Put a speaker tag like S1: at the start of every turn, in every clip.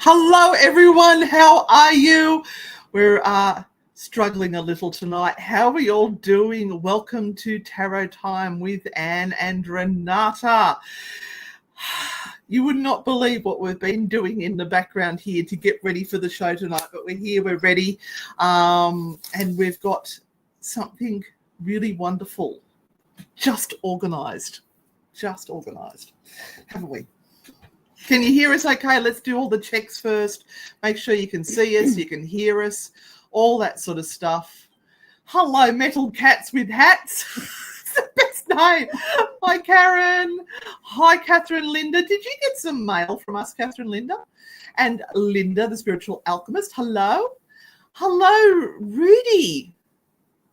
S1: Hello, everyone. How are you? We're struggling a little tonight. How are we all doing? Welcome to Tarot Time with Anne and Renata. You would not believe what we've been doing in the background here to get ready for the show tonight, but we're here, we're ready, and we've got something really wonderful just organised, haven't we? Can you hear us okay? Let's do all the checks first. Make sure you can see us, you can hear us, all that sort of stuff. Hello, Metal Cats with Hats. It's the best name. Hi, Karen. Hi, Catherine Linda. Did you get some mail from us, Catherine Linda? And Linda, the spiritual alchemist. Hello. Hello, Rudy.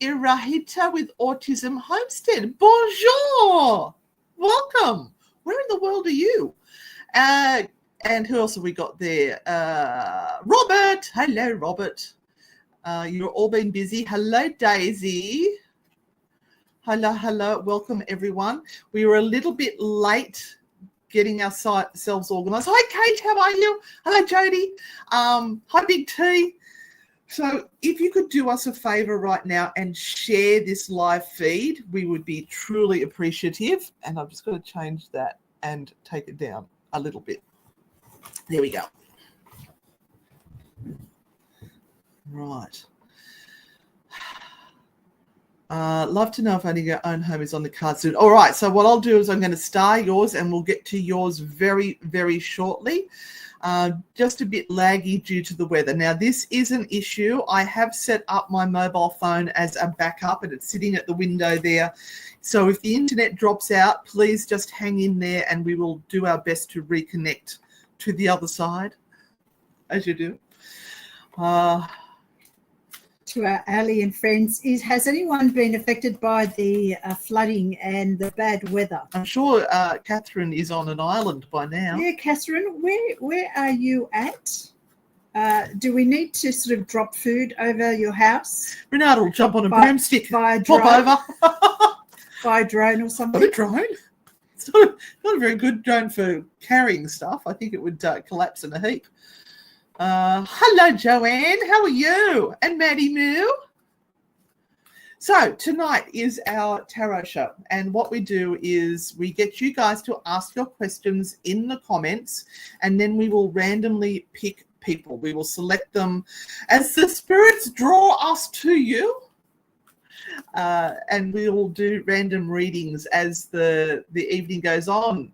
S1: Irahita with Autism Homestead. Bonjour. Welcome. Where in the world are you? And who else have we got there? Robert. Hello, Robert. You've all been busy. Hello, Daisy. Hello. Welcome, everyone. We were a little bit late getting ourselves organised. Hi, Kate. How are you? Hello, Jody. Hi, Big T. So if you could do us a favour right now and share this live feed, we would be truly appreciative. And I'm just going to change that and take it down a little bit. There we go. Right. Love to know if owning your own home is on the card soon. All right. So what I'll do is I'm going to star yours and we'll get to yours very, very shortly. Just a bit laggy due to the weather. Now, this is an issue. I have set up my mobile phone as a backup and it's sitting at the window there. So if the internet drops out, please just hang in there and we will do our best to reconnect to the other side, as you do.
S2: To our alien friends, has anyone been affected by the flooding and the bad weather?
S1: I'm sure Catherine is on an island by now.
S2: Yeah, Catherine, where are you at? Do we need to sort of drop food over your house?
S1: Renata will jump on a broomstick,
S2: pop
S1: over.
S2: By a drone or something?
S1: Not a drone. It's not a very good drone for carrying stuff. I think it would collapse in a heap. Hello, Joanne. How are you? And Maddie Moo. So tonight is our tarot show. And what we do is we get you guys to ask your questions in the comments and then we will randomly pick people. We will select them as the spirits draw us to you. And we will do random readings as the evening goes on.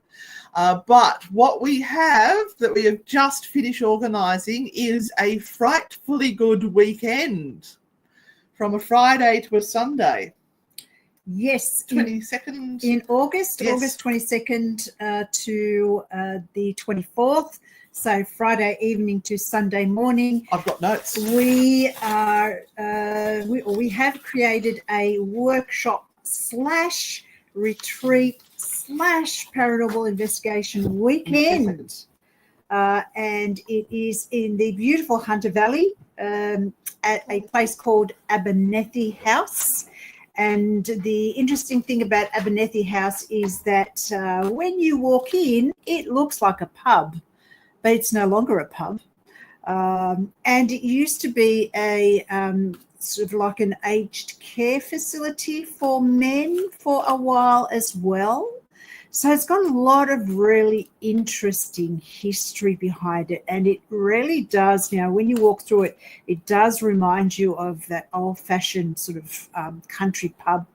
S1: But what we have that we have just finished organising is a frightfully good weekend from a Friday to a Sunday.
S2: Yes.
S1: 22nd?
S2: In August,
S1: yes.
S2: August 22nd to the 24th. So Friday evening to Sunday morning.
S1: I've got notes.
S2: We are we have created a workshop / retreat / paranormal investigation weekend, and it is in the beautiful Hunter Valley at a place called Abernethy House. And the interesting thing about Abernethy House is that when you walk in, it looks like a pub. But it's no longer a pub. And it used to be a sort of like an aged care facility for men for a while as well. So it's got a lot of really interesting history behind it. And it really does, when you walk through it, it does remind you of that old-fashioned sort of country pub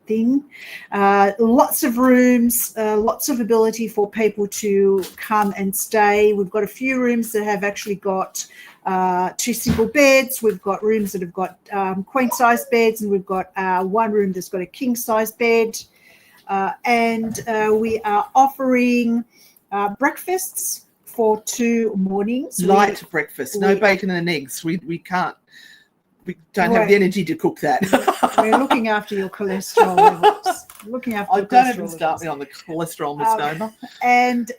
S2: thing. Lots of rooms, lots of ability for people to come and stay. We've got a few rooms that have actually got 2 single beds. We've got rooms that have got queen size beds, and we've got one room that's got a king size bed. And we are offering breakfasts for 2 mornings.
S1: Light breakfast, no bacon and eggs. We can't. We don't have the energy to cook that.
S2: We're looking after your cholesterol levels.
S1: Don't even start me on the cholesterol misnomer.
S2: And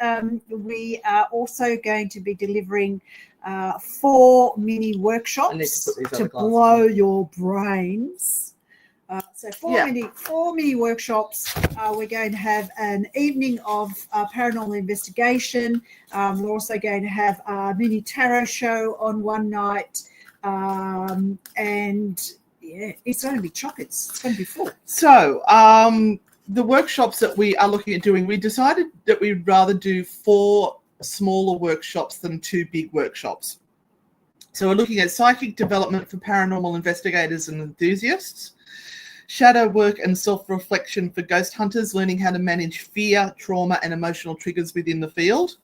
S2: we are also going to be delivering 4 mini workshops to blow your brains So four mini workshops. We're going to have an evening of paranormal investigation. We're also going to have a mini tarot show on one night. And yeah, it's going to be chocolates. It's going to be full.
S1: So the workshops that we are looking at doing, we decided that we'd rather do 4 smaller workshops than 2 big workshops. So we're looking at psychic development for paranormal investigators and enthusiasts, shadow work and self-reflection for ghost hunters, learning how to manage fear, trauma, and emotional triggers within the field.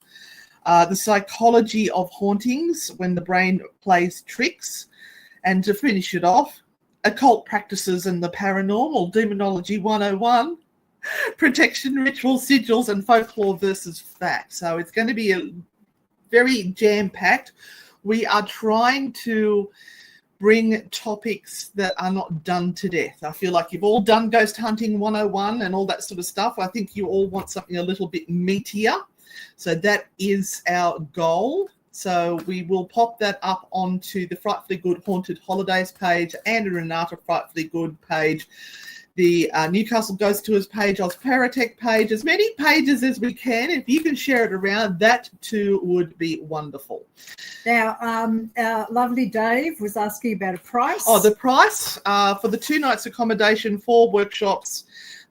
S1: The psychology of hauntings, when the brain plays tricks. And to finish it off, occult practices and the paranormal, demonology 101, protection rituals, sigils, and folklore versus fact. So it's going to be a very jam-packed. We are trying to bring topics that are not done to death. I feel like you've all done Ghost Hunting 101 and all that sort of stuff. I think you all want something a little bit meatier. So that is our goal. So we will pop that up onto the Frightfully Good Haunted Holidays page and a Renata Frightfully Good page, the Newcastle Ghost Tours page, Ozparatech page, as many pages as we can. If you can share it around, that too would be wonderful.
S2: Now, lovely Dave was asking about a price.
S1: Oh, the price for the 2 nights accommodation, 4 workshops,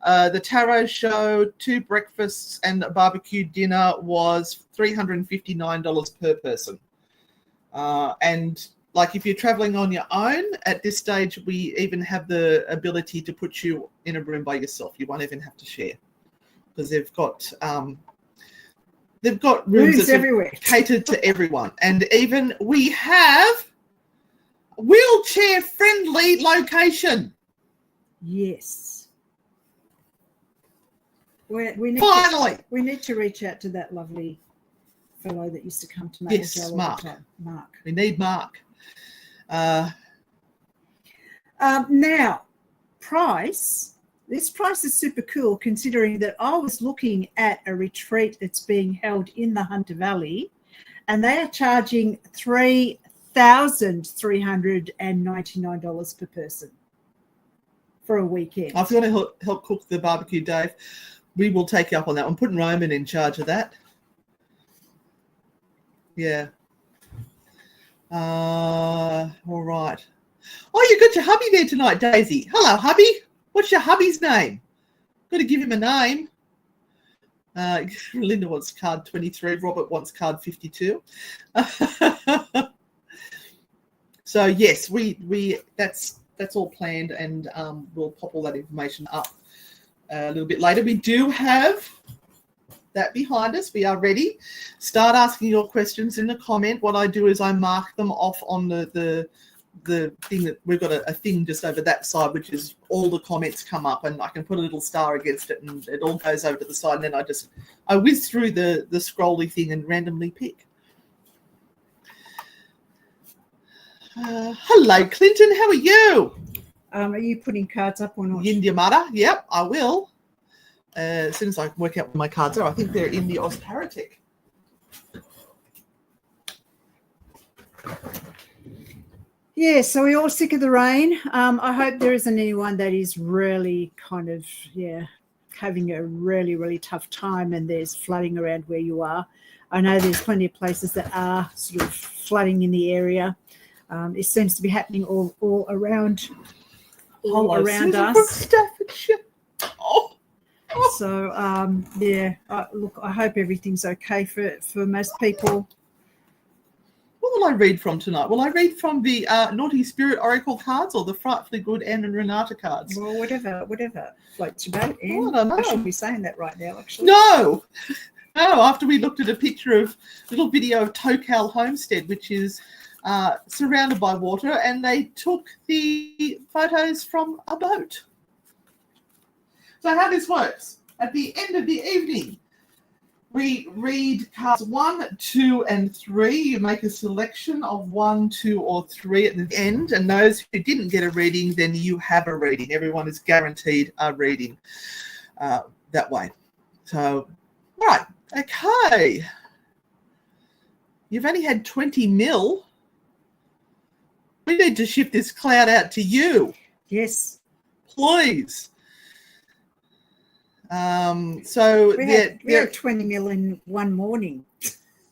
S1: the tarot show, 2 breakfasts and a barbecue dinner was $359 per person. And like if you're traveling on your own, at this stage, we even have the ability to put you in a room by yourself. You won't even have to share because they've got rooms everywhere catered to everyone. And even we have wheelchair-friendly location.
S2: Yes. We need to reach out to that lovely fellow that used to come to Mademoiselle.
S1: Yes, Mark.
S2: Mark.
S1: We need Mark.
S2: Now, price. This price is super cool considering that I was looking at a retreat that's being held in the Hunter Valley, and they are charging $3,399 per person for a weekend.
S1: If you want to help cook the barbecue, Dave, we will take you up on that. I'm putting Roman in charge of that. Yeah. All right. Oh, you got your hubby there tonight, Daisy. Hello, hubby. What's your hubby's name? Got to give him a name. Linda wants card 23. Robert wants card 52. So yes, we that's all planned, and we'll pop all that information up a little bit later. We do have that behind us. We are ready. Start asking your questions in the comment. What I do is I mark them off on the thing that we've got a thing just over that side, which is all the comments come up, and I can put a little star against it, and it all goes over to the side. And then I whiz through the scrolly thing and randomly pick. Hello, Clinton. How are you?
S2: Are you putting cards up or not?
S1: India Mata. Yep, I will. As soon as I work out where my cards are, I think they're in the Ozparatech.
S2: Yeah, so we're all sick of the rain. I hope there isn't anyone that is really kind of, having a really, really tough time and there's flooding around where you are. I know there's plenty of places that are sort of flooding in the area. It seems to be happening all around us.
S1: From Staffordshire. Oh.
S2: So, look, I hope everything's okay for most people.
S1: What will I read from tonight? Will I read from the Naughty Spirit Oracle cards or the Frightfully Good Anne and Renata cards?
S2: Well, whatever floats your boat.
S1: Oh, I don't know.
S2: I shouldn't be saying that right now, actually.
S1: No, after we looked at a little video of Tokal Homestead, which is surrounded by water, and they took the photos from a boat. So how this works, at the end of the evening, we read cards 1, 2, and 3. You make a selection of 1, 2, or 3 at the end, and those who didn't get a reading, then you have a reading. Everyone is guaranteed a reading that way. So, all right, okay. You've only had 20 mil. We need to shift this cloud out to you.
S2: Yes.
S1: please. So
S2: we had 20 mil in one morning.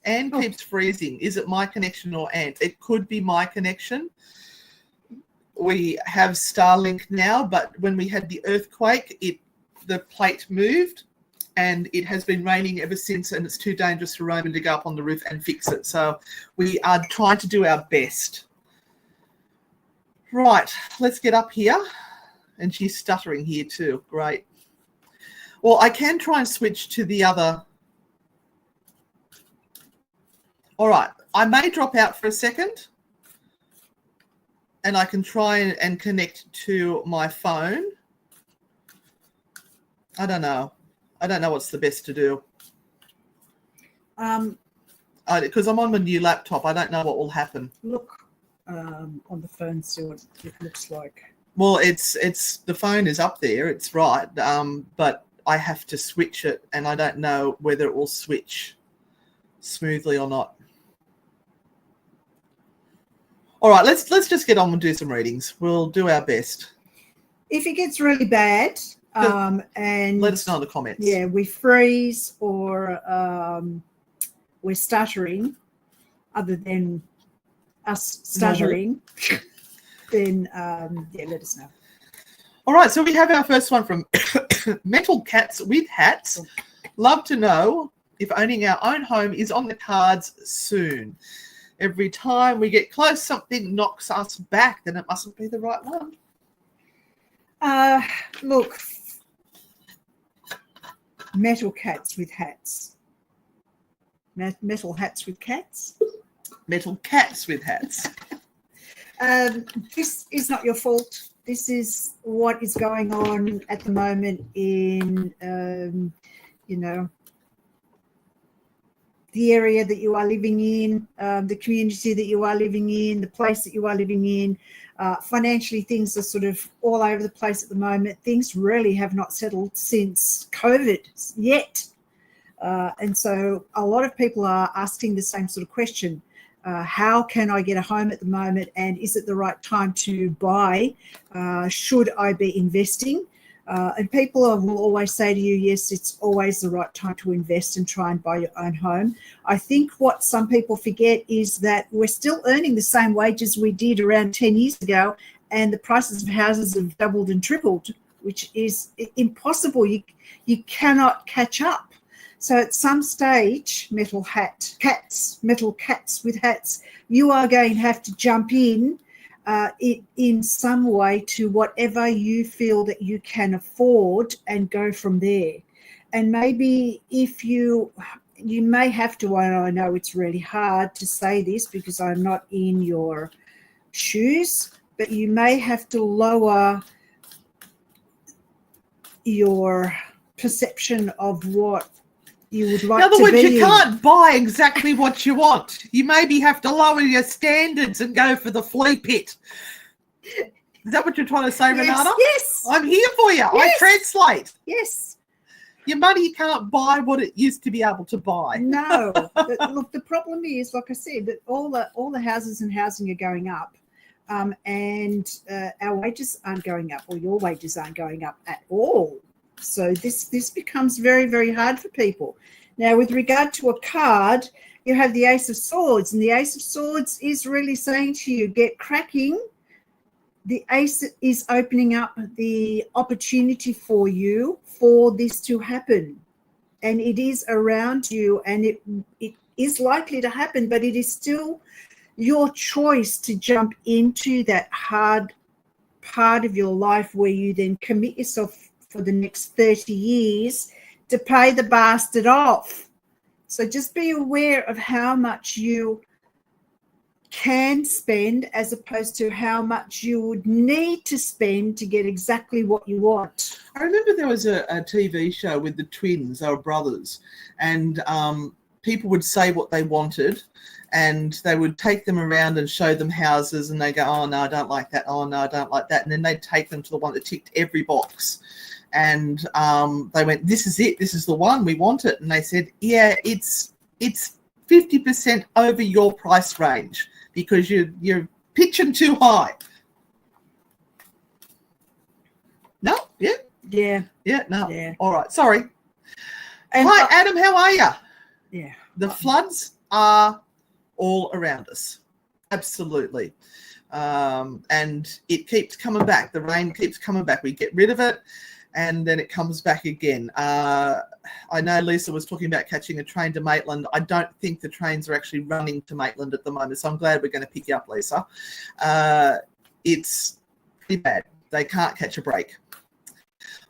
S1: Anne keeps freezing. Is it my connection or Ant? It could be my connection. We have Starlink now, but when we had the earthquake, the plate moved, and it has been raining ever since, and it's too dangerous for Roman to go up on the roof and fix it. So we are trying to do our best. Right, let's get up here. And she's stuttering here too. Great. Well, I can try and switch to the other. All right, I may drop out for a second, and I can try and connect to my phone. I don't know. I don't know what's the best to do. Because I'm on my new laptop, I don't know what will happen.
S2: Look on the phone, see what it looks like.
S1: Well, it's the phone is up there. It's right, but I have to switch it, and I don't know whether it will switch smoothly or not. All right, let's just get on and do some readings. We'll do our best.
S2: If it gets really bad, and
S1: let us know in the comments.
S2: Yeah, we freeze or we're stuttering, other than us stuttering, then let us know.
S1: All right, so we have our first one from Metal Cats with Hats. Love to know if owning our own home is on the cards soon. Every time we get close, something knocks us back, then it mustn't be the right one.
S2: Look, metal cats with hats. Metal hats with cats?
S1: Metal cats with hats.
S2: This is not your fault. This is what is going on at the moment in, the area that you are living in, the community that you are living in, the place that you are living in. Financially, things are sort of all over the place at the moment. Things really have not settled since COVID yet. And so a lot of people are asking the same sort of question. How can I get a home at the moment, and is it the right time to buy? Should I be investing? And people will always say to you, yes, it's always the right time to invest and try and buy your own home. I think what some people forget is that we're still earning the same wages we did around 10 years ago, and the prices of houses have doubled and tripled, which is impossible. You cannot catch up. So at some stage, metal cats with hats, you are going to have to jump in some way to whatever you feel that you can afford and go from there. And maybe if you may have to, and I know it's really hard to say this because I'm not in your shoes, but you may have to lower your perception of what you would like to be.
S1: In other words, you can't buy exactly what you want. You maybe have to lower your standards and go for the flea pit. Is that what you're trying to say, Renata?
S2: Yes.
S1: I'm here for you.
S2: Yes.
S1: I translate.
S2: Yes.
S1: Your money can't buy what it used to be able to buy.
S2: No. Look, the problem is, like I said, that all the houses and housing are going up, and our wages aren't going up, or your wages aren't going up at all. So this becomes very, very hard for people. Now, with regard to a card, you have the Ace of Swords, and the Ace of Swords is really saying to you, get cracking. The Ace is opening up the opportunity for you for this to happen. And it is around you, and it is likely to happen, but it is still your choice to jump into that hard part of your life where you then commit yourself for the next 30 years to pay the bastard off. So just be aware of how much you can spend as opposed to how much you would need to spend to get exactly what you want.
S1: I remember there was a TV show with the twins, they were brothers, and people would say what they wanted, and they would take them around and show them houses, and they go, oh, no, I don't like that. Oh, no, I don't like that. And then they'd take them to the one that ticked every box. And they went, this is it. This is the one. We want it. And they said, yeah, it's 50% over your price range because you're pitching too high. Yeah.
S2: Yeah.
S1: Yeah. No.
S2: Yeah.
S1: All right. Sorry.
S2: And
S1: Hi, Adam. How are you?
S2: yeah.
S1: The floods are all around us. Absolutely. And it keeps coming back. The rain keeps coming back. We get rid of it, and then it comes back again. I know Lisa was talking about catching a train to Maitland. I don't think the trains are actually running to Maitland at the moment, so I'm glad we're going to pick you up, Lisa. It's pretty bad. They can't catch a break.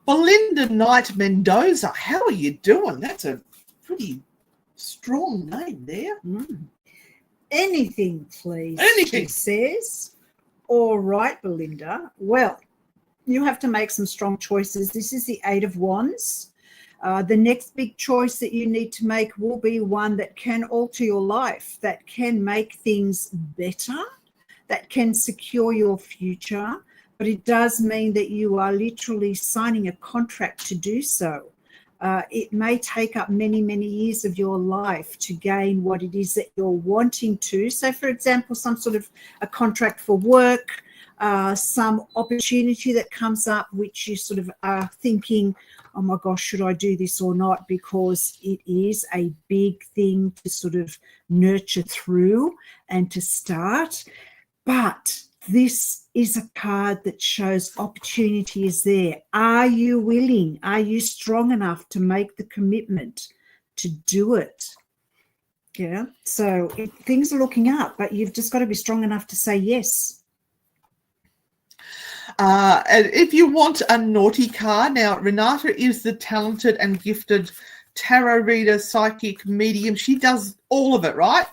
S1: Belinda Knight Mendoza, how are you doing? That's a pretty strong name there.
S2: Anything, please.
S1: Anything.
S2: She says. All right, Belinda. Well, you have to make some strong choices. This is the Eight of Wands. The next big choice that you need to make will be one that can alter your life, that can make things better, that can secure your future. But it does mean that you are literally signing a contract to do so. It may take up many, many years of your life to gain what it is that you're wanting to. So, for example, some sort of a contract for work, some opportunity that comes up which you sort of are thinking, oh my gosh, should I do this or not? Because it is a big thing to sort of nurture through and to start. But this is a card that shows opportunity is there. Are you willing? Are you strong enough to make the commitment to do it? Yeah. So things are looking up, but you've just got to be strong enough to say yes.
S1: And if you want a naughty card, now Renata is the talented and gifted tarot reader, psychic, medium. She does all of it, right?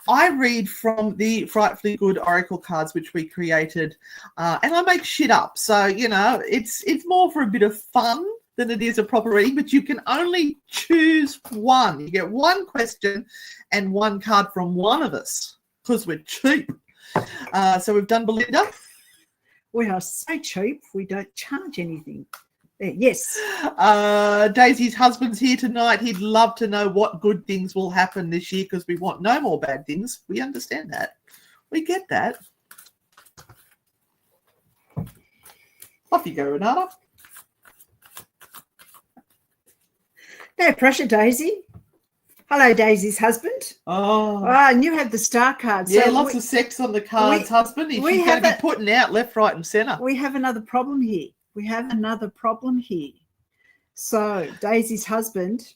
S1: I read from the Frightfully Good Oracle cards, which we created, and I make shit up. So, you know, it's more for a bit of fun than it is a proper reading, but you can only choose one. You get one question and one card from one of us because we're cheap. So we've done Belinda.
S2: We are so cheap, we don't charge anything. There, yes.
S1: Daisy's husband's here tonight. He'd love to know what good things will happen this year because we want no more bad things. We understand that. We get that. Off you go, Renata.
S2: No pressure, Daisy. Hello, Daisy's husband.
S1: Oh.
S2: And you have the star card.
S1: Yeah,
S2: so
S1: lots of sex on the cards, husband. She's going to be putting out left, right, and centre.
S2: We have another problem here. So, Daisy's husband,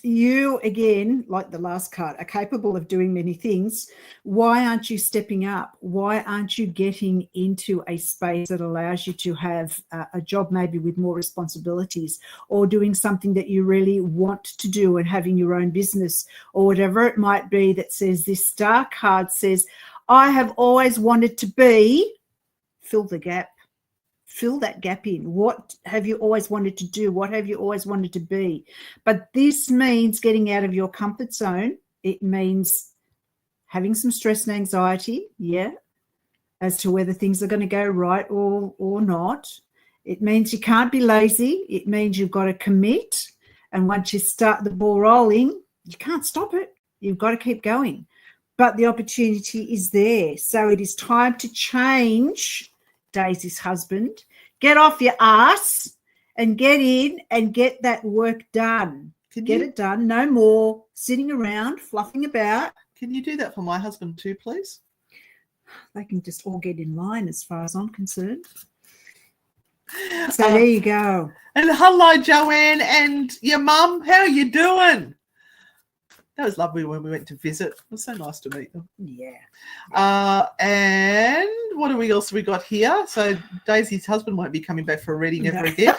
S2: you, again, like the last card, are capable of doing many things. Why aren't you stepping up? Why aren't you getting into a space that allows you to have a job maybe with more responsibilities, or doing something that you really want to do and having your own business, or whatever it might be that says, this star card says, I have always wanted to be, fill the gap. Fill that gap in. What have you always wanted to do? What have you always wanted to be? But this means getting out of your comfort zone. It means having some stress and anxiety, as to whether things are going to go right or not. It means you can't be lazy. It means you've got to commit. And once you start the ball rolling, you can't stop it. You've got to keep going. But the opportunity is there. So it is time to change, Daisy's husband. Get off your ass and get in and get that work done. Get it done. No more sitting around, fluffing about.
S1: Can you do that for my husband too, please?
S2: They can just all get in line as far as I'm concerned. So there you go.
S1: And hello, Joanne and your mum. How are you doing? That was lovely when we went to visit. It was so nice to meet them.
S2: Yeah.
S1: And what else we got here? So Daisy's husband won't be coming back for a reading ever again.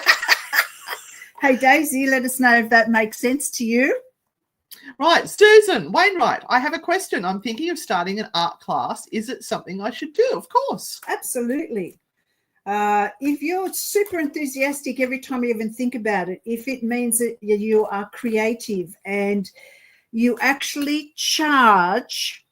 S2: Hey, Daisy, let us know if that makes sense to you.
S1: Right, Susan Wainwright, I have a question. I'm thinking of starting an art class. Is it something I should do? Of course.
S2: Absolutely. If you're super enthusiastic every time you even think about it, if it means that you are creative and you actually charge.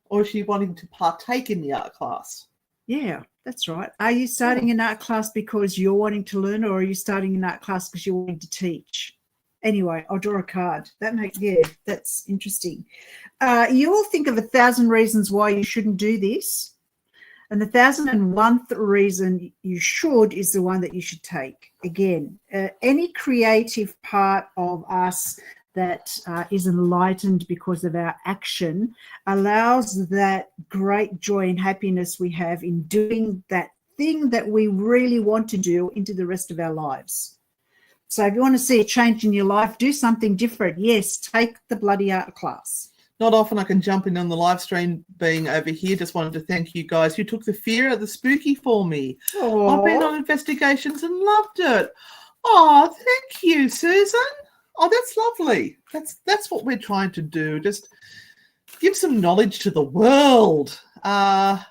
S1: Or is she wanting to partake in the art class?
S2: Yeah, that's right. Are you starting an art class because you're wanting to learn, or are you starting an art class because you're wanting to teach? Anyway, I'll draw a card. That's interesting. You will think of 1,000 reasons why you shouldn't do this. And the 1001th reason you should is the one that you should take. Again, any creative part of us that is enlightened because of our action allows that great joy and happiness we have in doing that thing that we really want to do into the rest of our lives. So if you want to see a change in your life, do something different. Yes, take the bloody art class.
S1: Not often I can jump in on the live stream being over here. Just wanted to thank you guys who took the fear of the spooky for me.
S2: Aww.
S1: I've been on investigations and loved it. Oh, thank you, Susan. Oh, that's lovely. That's what we're trying to do. Just give some knowledge to the world. And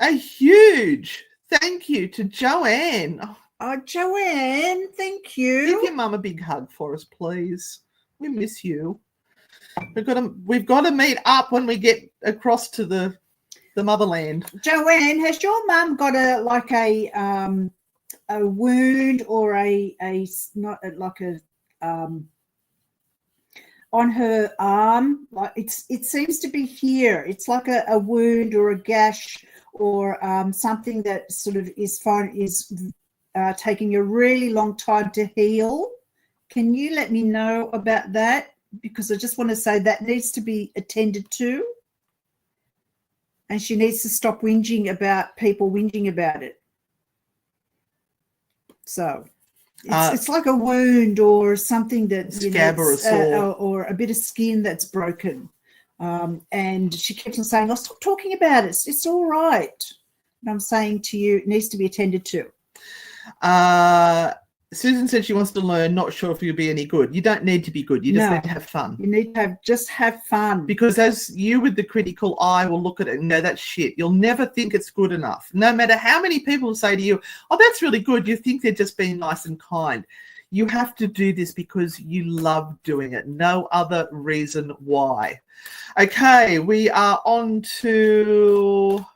S1: a huge thank you to Joanne.
S2: Oh, Joanne, thank you.
S1: Give your mum a big hug for us, please. We miss you. We've got to meet up when we get across to the motherland.
S2: Joanne, has your mum got a wound or on her arm? Like it seems to be here. It's like a wound or a gash or something that sort of is taking a really long time to heal. Can you let me know about that? Because I just want to say that needs to be attended to. And she needs to stop whinging about people whinging about it. So it's like a wound or something that
S1: scab or a sore.
S2: Or a bit of skin that's broken. And she keeps on saying, "Oh, stop talking about it. It's all right." And I'm saying to you, it needs to be attended to.
S1: Susan said she wants to learn, not sure if you'll be any good. You don't need to be good. You just need to have fun.
S2: You need to just have fun.
S1: Because as you with the critical eye will look at it and go, that's shit. You'll never think it's good enough. No matter how many people say to you, oh, that's really good. You think they're just being nice and kind. You have to do this because you love doing it. No other reason why. Okay, we are on to...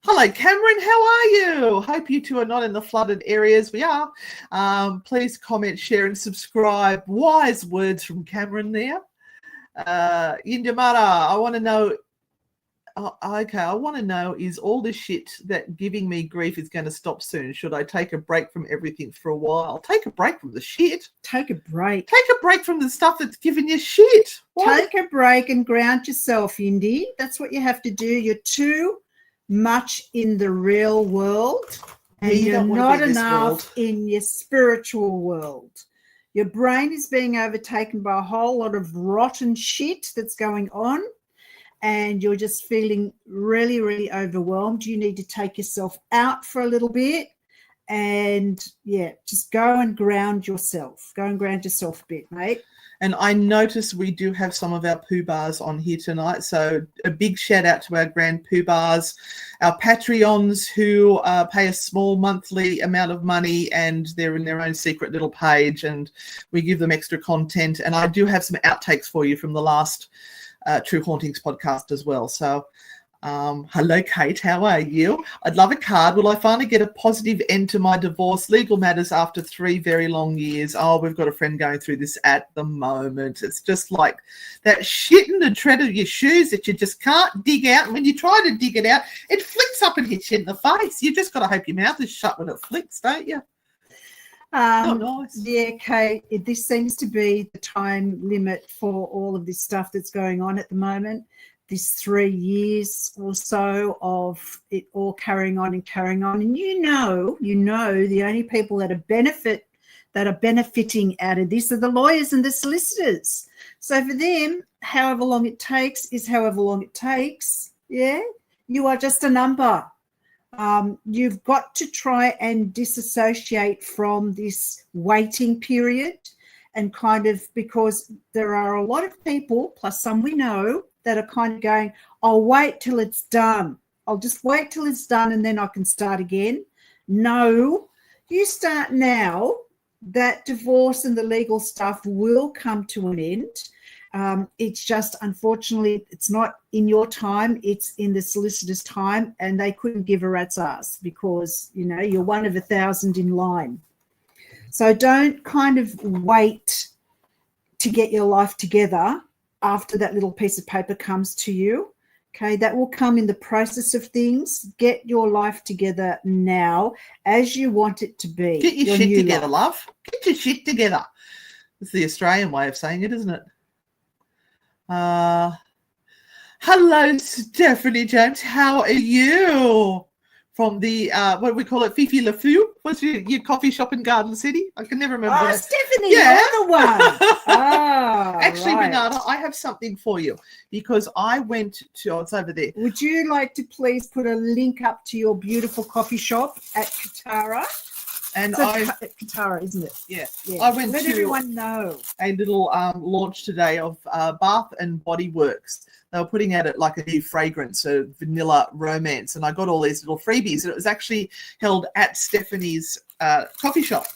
S1: Hello, Cameron. How are you? Hope you two are not in the flooded areas. We are. Please comment, share, and subscribe. Wise words from Cameron there. Indamara, I want to know. Okay, I want to know, is all this shit that giving me grief is going to stop soon? Should I take a break from everything for a while? Take a break from the shit.
S2: Take a break.
S1: Take a break from the stuff that's giving you shit. What?
S2: Take a break and ground yourself, Indy. That's what you have to do. You're too much in the real world and you're not enough in your spiritual world. Your brain is being overtaken by a whole lot of rotten shit that's going on and you're just feeling really, really overwhelmed. You need to take yourself out for a little bit and, just go and ground yourself. Go and ground yourself a bit, mate.
S1: And I notice we do have some of our poo bars on here tonight. So a big shout out to our grand poo bars, our Patreons who pay a small monthly amount of money and they're in their own secret little page and we give them extra content. And I do have some outtakes for you from the last True Hauntings podcast as well. So hello, Kate. How are you? I'd love a card. Will I finally get a positive end to my divorce legal matters after 3 very long years? Oh, we've got a friend going through this at the moment. It's just like that shit in the tread of your shoes that you just can't dig out. And when you try to dig it out, it flicks up and hits you in the face. You just got to hope your mouth is shut when it flicks, don't you? Not nice.
S2: Yeah, Kate, this seems to be the time limit for all of this stuff that's going on at the moment. This 3 years or so of it all carrying on. And you know, the only people that are benefiting out of this are the lawyers and the solicitors. So for them, however long it takes is however long it takes. Yeah, you are just a number. You've got to try and disassociate from this waiting period and kind of, because there are a lot of people, plus some we know, that are kind of going, I'll wait till it's done. I'll just wait till it's done and then I can start again. No, you start now. That divorce and the legal stuff will come to an end. It's just, unfortunately, it's not in your time. It's in the solicitor's time and they couldn't give a rat's ass because, you're one of 1,000 in line. So don't kind of wait to get your life together after that little piece of paper comes to you. Okay, that will come in the process of things. Get your life together now as you want it to be.
S1: Get your shit
S2: new
S1: together,
S2: life.
S1: love. Get your shit together. It's the Australian way of saying it, isn't it? Hello, Stephanie James. How are you? From the, what do we call it, Fifi Le Fou? What's your coffee shop in Garden City? I can never remember.
S2: Oh,
S1: that.
S2: Stephanie,
S1: Yeah.
S2: you're the one. Oh,
S1: Actually,
S2: right.
S1: Renata, I have something for you because I went to, oh, it's over there.
S2: Would you like to please put a link up to your beautiful coffee shop at Katara?
S1: And
S2: Katara, isn't it?
S1: Yeah.
S2: Yeah.
S1: I went
S2: Let
S1: to
S2: everyone know.
S1: a little launch today of Bath and Body Works. They were putting out like a new fragrance, a vanilla romance, and I got all these little freebies. And it was actually held at Stephanie's coffee shop.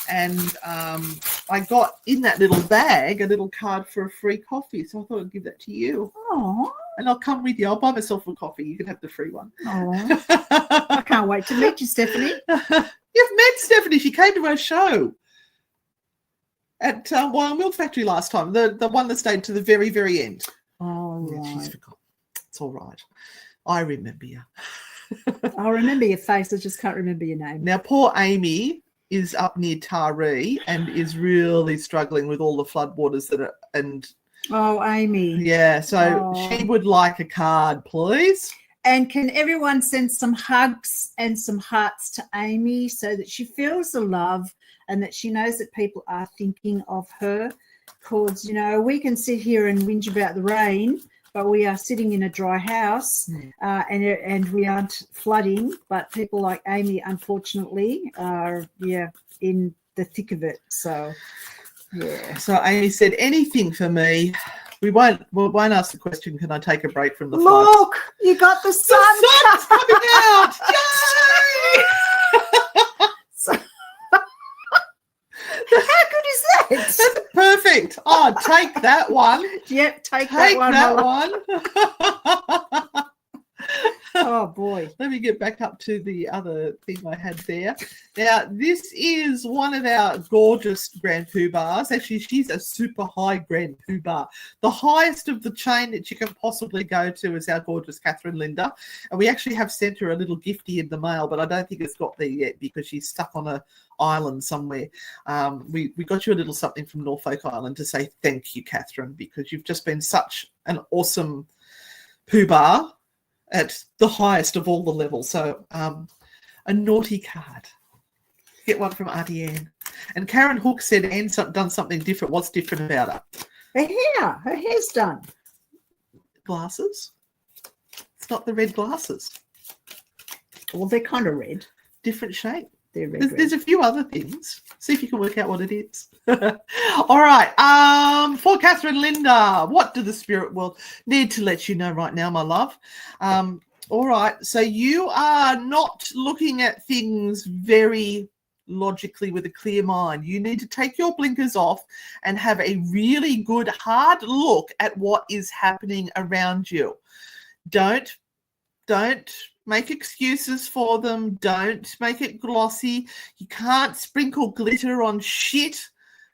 S1: And I got in that little bag a little card for a free coffee. So I thought I'd give that to you.
S2: Oh.
S1: And I'll come with you. I'll buy myself a coffee. You can have the free one.
S2: Oh. I can't wait to meet you, Stephanie.
S1: You've met Stephanie. She came to our show at Wild Milk Factory last time. The one that stayed to the very, very end.
S2: Oh,
S1: Yeah,
S2: right.
S1: she's forgotten. It's all right. I remember you.
S2: I'll remember your face. I just can't remember your name.
S1: Now, poor Amy is up near Taree and is really struggling with all the floodwaters that are, and
S2: Oh, Amy.
S1: yeah, so she would like a card, please.
S2: And can everyone send some hugs and some hearts to Amy so that she feels the love and that she knows that people are thinking of her? Because, you know, we can sit here and whinge about the rain, but we are sitting in a dry house and we aren't flooding. But people like Amy, unfortunately, are, in the thick of it. So, yeah.
S1: So Amy said, anything for me. We won't ask the question, can I take a break from the floods?
S2: Look, you got the sun.
S1: The sun's coming out. Yay!
S2: How good is that?
S1: That's perfect. Oh, take that one.
S2: Yep, take that one. Oh, boy.
S1: Let me get back up to the other thing I had there. Now, this is one of our gorgeous Grand Poo bars. Actually, she's a super high Grand Poo bar. The highest of the chain that you can possibly go to is our gorgeous Catherine Linda. And we actually have sent her a little gifty in the mail, but I don't think it's got there yet because she's stuck on an island somewhere. We got you a little something from Norfolk Island to say thank you, Catherine, because you've just been such an awesome poo bar at the highest of all the levels. So a naughty card. Get one from Auntie Anne. And Karen Hook said Anne's done something different. What's different about her?
S2: Her hair's done.
S1: Glasses. It's not the red glasses.
S2: Well, they're kind of red.
S1: Different shape.
S2: They're red.
S1: There's a few other things. See if you can work out what it is. All right. For Catherine Linda, what do the spirit world need to let you know right now, my love? All right. So you are not looking at things very logically with a clear mind. You need to take your blinkers off and have a really good, hard look at what is happening around you. Don't make excuses for them. Don't make it glossy. You can't sprinkle glitter on shit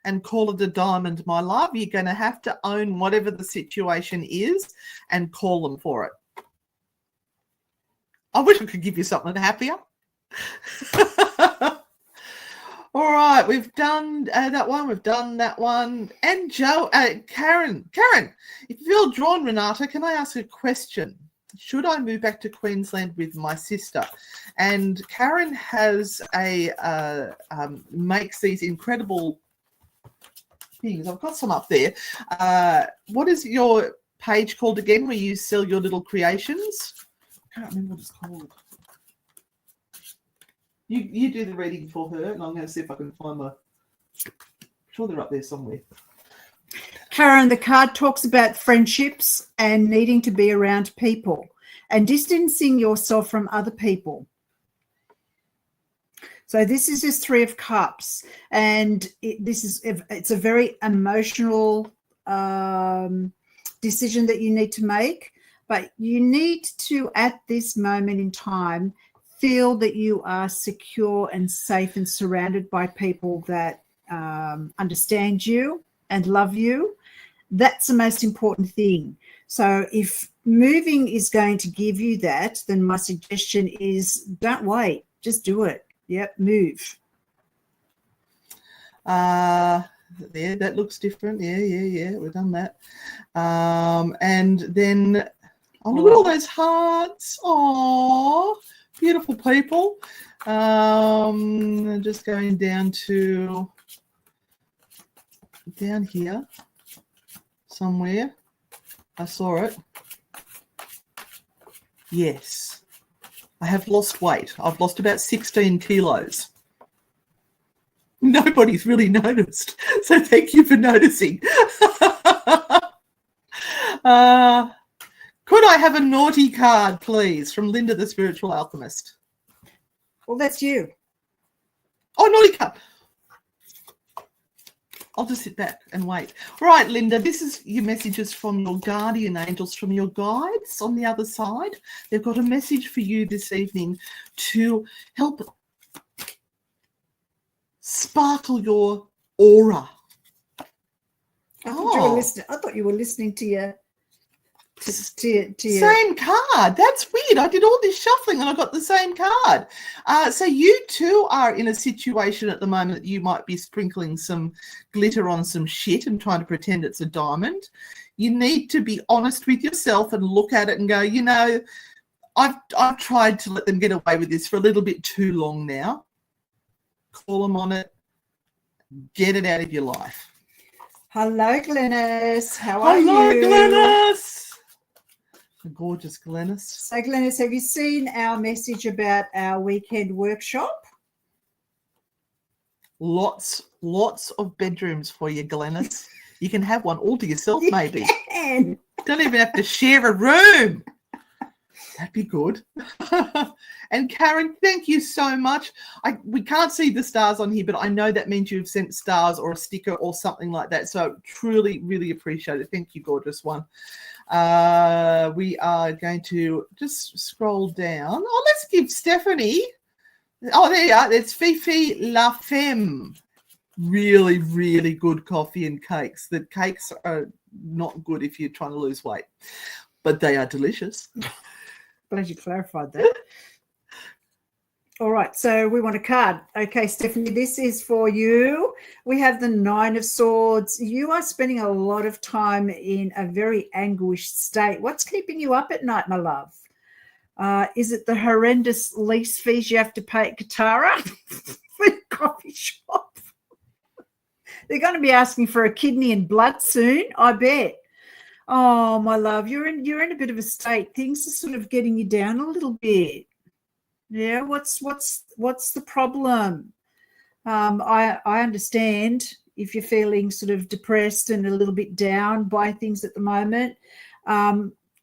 S1: and call it a diamond, my love. You're going to have to own whatever the situation is and call them for it. I wish I could give you something happier. All right, we've done that one. We've done that one. And Karen, if you feel drawn, Renata, can I ask a question? Should I move back to Queensland with my sister? And Karen has makes these incredible things. I've got some up there. What is your page called again where you sell your little creations? I can't remember what it's called. You do the reading for her, and I'm going to see if I can find I'm sure they're up there somewhere.
S2: Karen, the card talks about friendships and needing to be around people and distancing yourself from other people. So this is just Three of Cups, and it's a very emotional decision that you need to make, but you need to, at this moment in time, feel that you are secure and safe and surrounded by people that understand you and love you. That's the most important thing. So if moving is going to give you that, then my suggestion is don't wait. Just do it. Yep, move.
S1: There, that looks different. Yeah. We've done that. And then, look at all those hearts. Oh, beautiful people. Just going down here somewhere. I saw it. Yes. I have lost weight. I've lost about 16 kilos. Nobody's really noticed. So thank you for noticing. Could I have a naughty card, please, from Linda the Spiritual Alchemist?
S2: Well, that's you.
S1: Oh, naughty card. I'll just sit back and wait. All right, Linda, this is your messages from your guardian angels, from your guides on the other side. They've got a message for you this evening to help sparkle your aura.
S2: I thought you were listening to your
S1: same card. That's weird. I did all this shuffling and I got the same card. So you too are in a situation at the moment that you might be sprinkling some glitter on some shit and trying to pretend it's a diamond. You need to be honest with yourself and look at it and go, you know, I've tried to let them get away with this for a little bit too long now. Call them on it. Get it out of your life.
S2: Hello, Glenys. How are you?
S1: Hello, Glenys. The gorgeous Glenys.
S2: So, Glenys, have you seen our message about our weekend workshop?
S1: Lots of bedrooms for you, Glenys. You can have one all to yourself, maybe.
S2: Can.
S1: Don't even have to share a room. That'd be good. And Karen, thank you so much. We can't see the stars on here, but I know that means you've sent stars or a sticker or something like that. So truly, really appreciate it. Thank you, gorgeous one. We are going to just scroll down. Oh, let's give Stephanie. Oh, there you are. It's Fifi La Femme. Really, really good coffee and cakes. The cakes are not good if you're trying to lose weight, but they are delicious.
S2: Glad you clarified that. All right, so we want a card. Okay, Stephanie, this is for you. We have the Nine of Swords. You are spending a lot of time in a very anguished state. What's keeping you up at night, my love? Is it the horrendous lease fees you have to pay at Katara for the coffee shop? They're going to be asking for a kidney and blood soon, I bet. Oh, my love, you're in a bit of a state. Things are sort of getting you down a little bit. Yeah, what's the problem? I understand if you're feeling sort of depressed and a little bit down by things at the moment.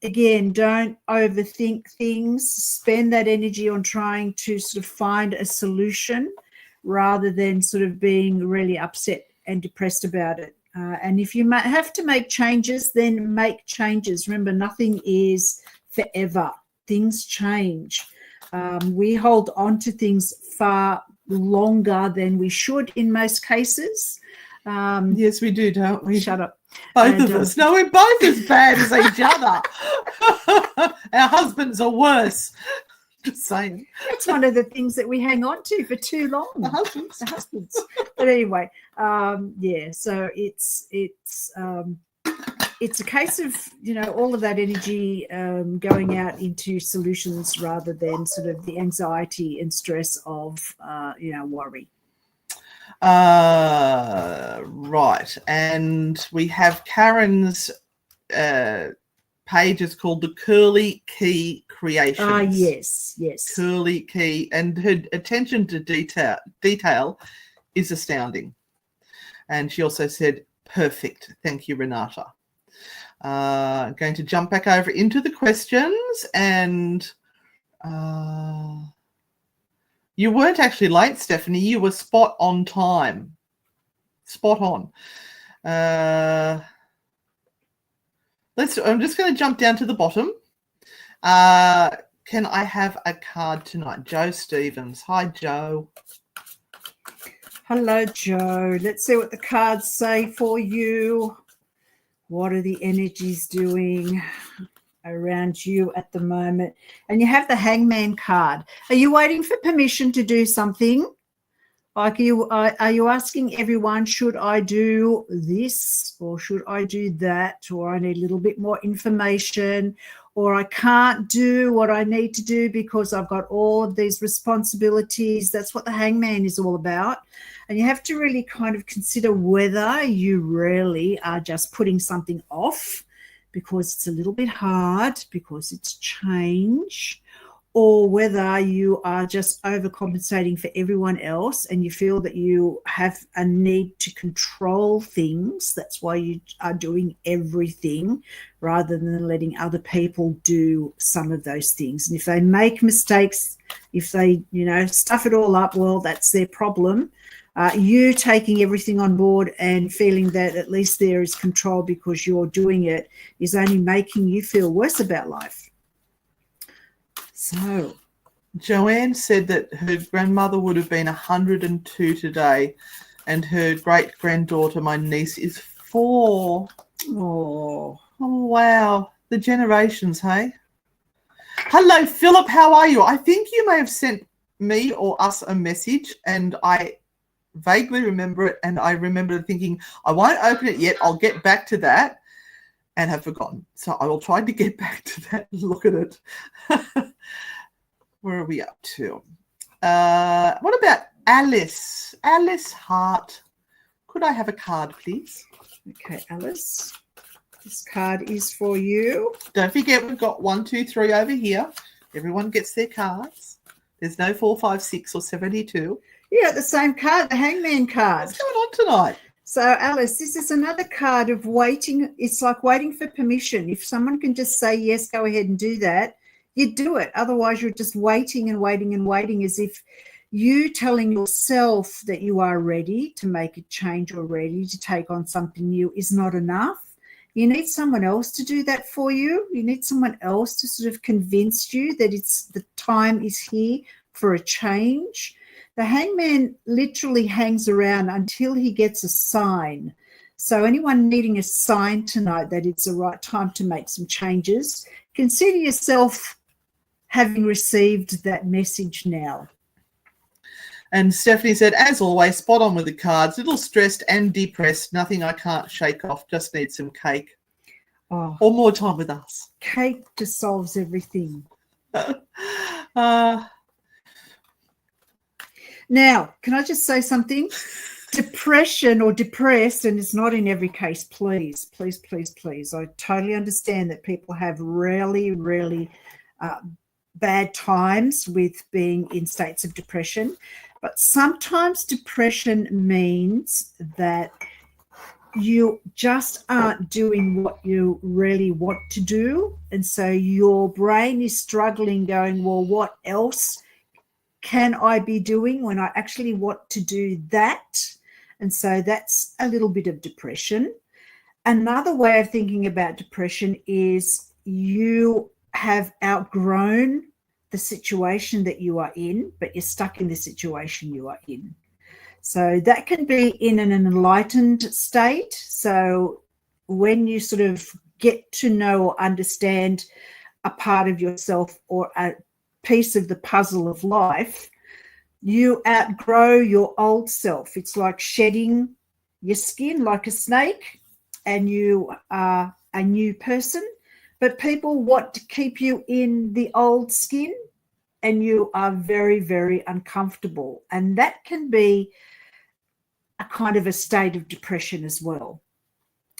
S2: Again, don't overthink things. Spend that energy on trying to sort of find a solution rather than sort of being really upset and depressed about it. And if you have to make changes, then make changes. Remember, nothing is forever. Things change. We hold on to things far longer than we should in most cases.
S1: Yes, we do, don't we?
S2: Shut up.
S1: Both of us. No, we're both as bad as each other. Our husbands are worse. Just saying.
S2: That's one of the things that we hang on to for too long.
S1: The husbands.
S2: But anyway, yeah, so it's a case of, you know, all of that energy going out into solutions rather than sort of the anxiety and stress of, worry.
S1: Right. And we have Karen's page is called the Curly Key Creations.
S2: Yes.
S1: Curly Key. And her attention to detail is astounding. And she also said, perfect. Thank you, Renata. Going to jump back over into the questions, and you weren't actually late, Stephanie. You were spot on time. Spot on. I'm just going to jump down to the bottom. Can I have a card tonight? Joe Stevens. Hi, Joe.
S2: Hello, Joe. Let's see what the cards say for you. What are the energies doing? around you at the moment. And you have the Hangman card. Are you waiting for permission to do something? Like, are you asking everyone, should I do this or should I do that, or I need a little bit more information, or I can't do what I need to do because I've got all of these responsibilities? That's what the Hangman is all about. And you have to really kind of consider whether you really are just putting something off because it's a little bit hard, because it's change, or whether you are just overcompensating for everyone else and you feel that you have a need to control things. That's why you are doing everything rather than letting other people do some of those things. And if they make mistakes, if they, stuff it all up, well, that's their problem. You taking everything on board and feeling that at least there is control because you're doing it is only making you feel worse about life. So,
S1: Joanne said that her grandmother would have been 102 today, and her great-granddaughter, my niece, is 4. Oh, wow. The generations, hey? Hello, Philip. How are you? I think you may have sent me or us a message, and I vaguely remember it, and I remember thinking, I won't open it yet. I'll get back to that, and have forgotten. So I will try to get back to that and look at it. Where are we up to? What about Alice? Alice Hart. Could I have a card, please?
S2: Okay, Alice. This card is for you.
S1: Don't forget, we've got 1, 2, 3 over here. Everyone gets their cards. There's no 4, 5, 6, or 72.
S2: Yeah, the same card, the Hangman card.
S1: What's going on tonight?
S2: So, Alice, this is another card of waiting. It's like waiting for permission. If someone can just say, yes, go ahead and do that, you do it. Otherwise, you're just waiting and waiting and waiting, as if you telling yourself that you are ready to make a change or ready to take on something new is not enough. You need someone else to do that for you. You need someone else to sort of convince you that the time is here for a change. The Hangman literally hangs around until he gets a sign. So anyone needing a sign tonight that it's the right time to make some changes, consider yourself having received that message now.
S1: And Stephanie said, as always, spot on with the cards. Little stressed and depressed. Nothing I can't shake off. Just need some cake.
S2: Oh,
S1: or more time with us.
S2: Cake just solves everything. Now, can I just say something? Depression or depressed, and it's not in every case, please, please, please, please. I totally understand that people have really, really bad times with being in states of depression. But sometimes depression means that you just aren't doing what you really want to do. And so your brain is struggling, going, well, what else can I be doing when I actually want to do that? And so that's a little bit of depression. Another way of thinking about depression is you have outgrown the situation that you are in, but you're stuck in the situation you are in. So that can be in an enlightened state. So when you sort of get to know or understand a part of yourself or a piece of the puzzle of life, you outgrow your old self. It's like shedding your skin like a snake, and you are a new person. But people want to keep you in the old skin, and you are very, very uncomfortable. And that can be a kind of a state of depression as well.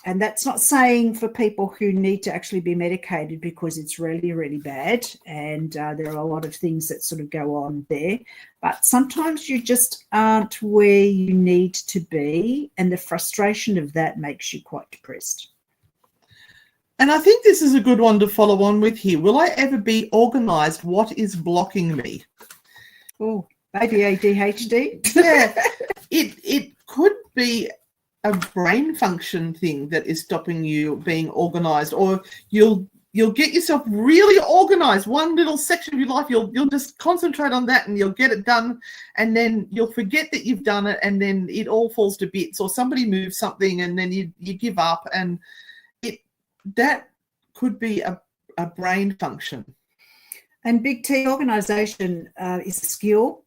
S2: And that's not saying for people who need to actually be medicated, because it's really, really bad. And there are a lot of things that sort of go on there. But sometimes you just aren't where you need to be. And the frustration of that makes you quite depressed.
S1: And I think this is a good one to follow on with here. Will I ever be organised? What is blocking me?
S2: Oh, maybe ADHD.
S1: Yeah, it could be a brain function thing that is stopping you being organised, or you'll get yourself really organised. One little section of your life, you'll just concentrate on that and you'll get it done, and then you'll forget that you've done it, and then it all falls to bits, or somebody moves something and then you give up, and that could be a a brain function.
S2: And Big T, organisation is a skill.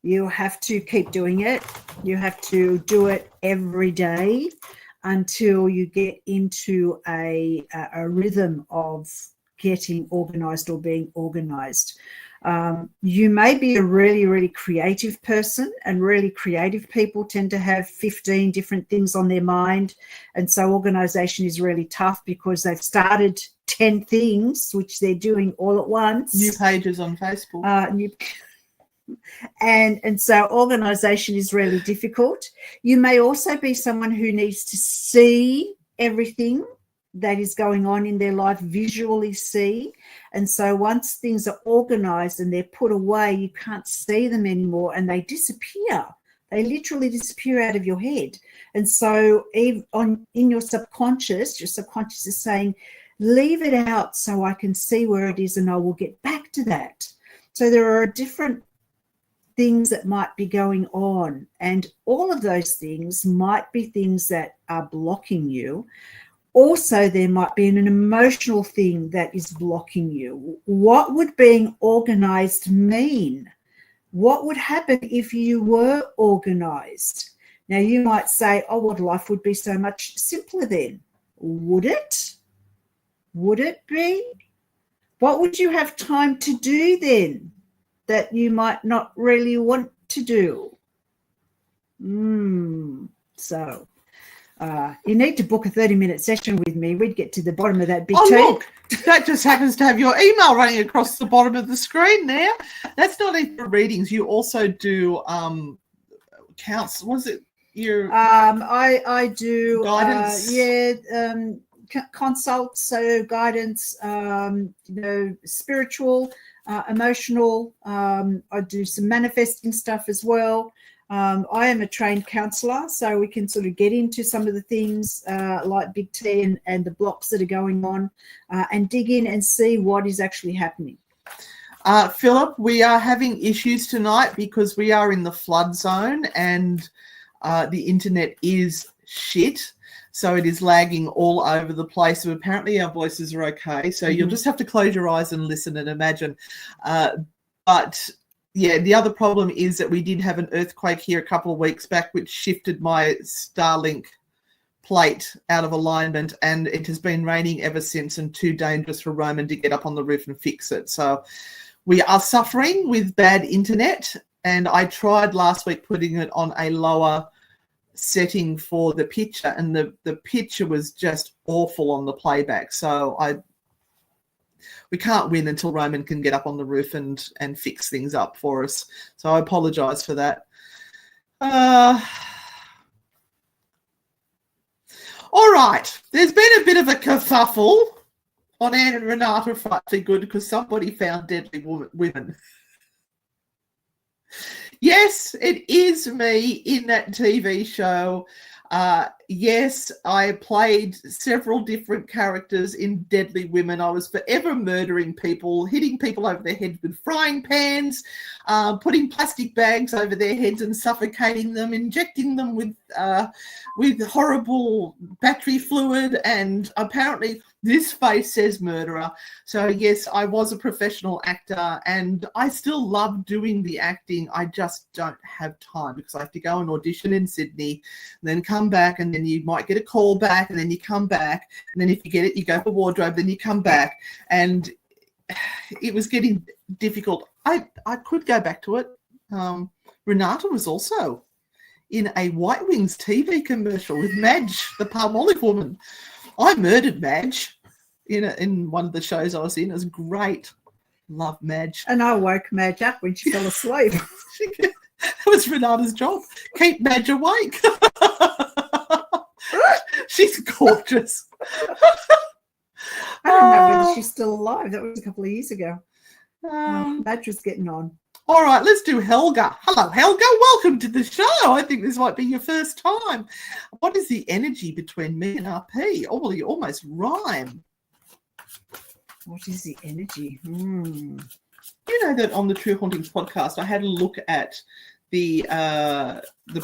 S2: You have to keep doing it. You have to do it every day until you get into a rhythm of getting organised or being organised. You may be a really, really creative person, and really creative people tend to have 15 different things on their mind. And so organisation is really tough because they've started 10 things, which they're doing all at once.
S1: New pages on Facebook.
S2: And so organisation is really difficult. You may also be someone who needs to see everything that is going on in their life, visually see. And so once things are organised and they're put away, you can't see them anymore and they disappear. They literally disappear out of your head. And so in your subconscious is saying, leave it out so I can see where it is and I will get back to that. So there are different things that might be going on, and all of those things might be things that are blocking you. Also, there might be an emotional thing that is blocking you. What would being organised mean? What would happen if you were organised? Now, you might say, oh, well, life would be so much simpler then. Would it? Would it be? What would you have time to do then that you might not really want to do? So you need to book a 30-minute session with me. We'd get to the bottom of that big T.
S1: Look, that just happens to have your email running across the bottom of the screen there. That's not even for readings. You also do counts. Was it your
S2: I do
S1: guidance?
S2: Consults, so guidance, spiritual, emotional. I do some manifesting stuff as well. I am a trained counsellor, so we can sort of get into some of the things like Big T and the blocks that are going on and dig in and see what is actually happening.
S1: Philip, we are having issues tonight because we are in the flood zone and the internet is shit. So it is lagging all over the place. So apparently our voices are okay. So you'll just have to close your eyes and listen and imagine. But yeah, the other problem is that we did have an earthquake here a couple of weeks back, which shifted my Starlink plate out of alignment, and it has been raining ever since and too dangerous for Roman to get up on the roof and fix it. So we are suffering with bad internet, and I tried last week putting it on a lower setting for the picture, and the picture was just awful on the playback. So we can't win until Roman can get up on the roof and fix things up for us. So I apologise for that. All right. There's been a bit of a kerfuffle on Anne and Renata Frightfully Good because somebody found deadly women. Yes, it is me in that TV show. Yes, I played several different characters in Deadly Women. I was forever murdering people, hitting people over their heads with frying pans, putting plastic bags over their heads and suffocating them, injecting them with horrible battery fluid, and apparently this face says murderer. So yes, I was a professional actor and I still love doing the acting. I just don't have time because I have to go and audition in Sydney and then come back, and then you might get a call back, and then you come back, and then if you get it, you go for wardrobe, then you come back, and it was getting difficult. I could go back to it. Renata was also in a White Wings TV commercial with Madge, the Palmolive woman. I murdered Madge in one of the shows I was in. It was great. Love Madge.
S2: And I woke Madge up when she fell asleep.
S1: That was Renata's job. Keep Madge awake. She's gorgeous.
S2: I don't know whether she's still alive. That was a couple of years ago. Madge was getting on.
S1: All right, let's do Helga. Hello, Helga. Welcome to the show. I think this might be your first time. What is the energy between me and RP? Oh, you almost rhyme.
S2: What is the energy?
S1: You know that on the True Hauntings podcast, I had a look at the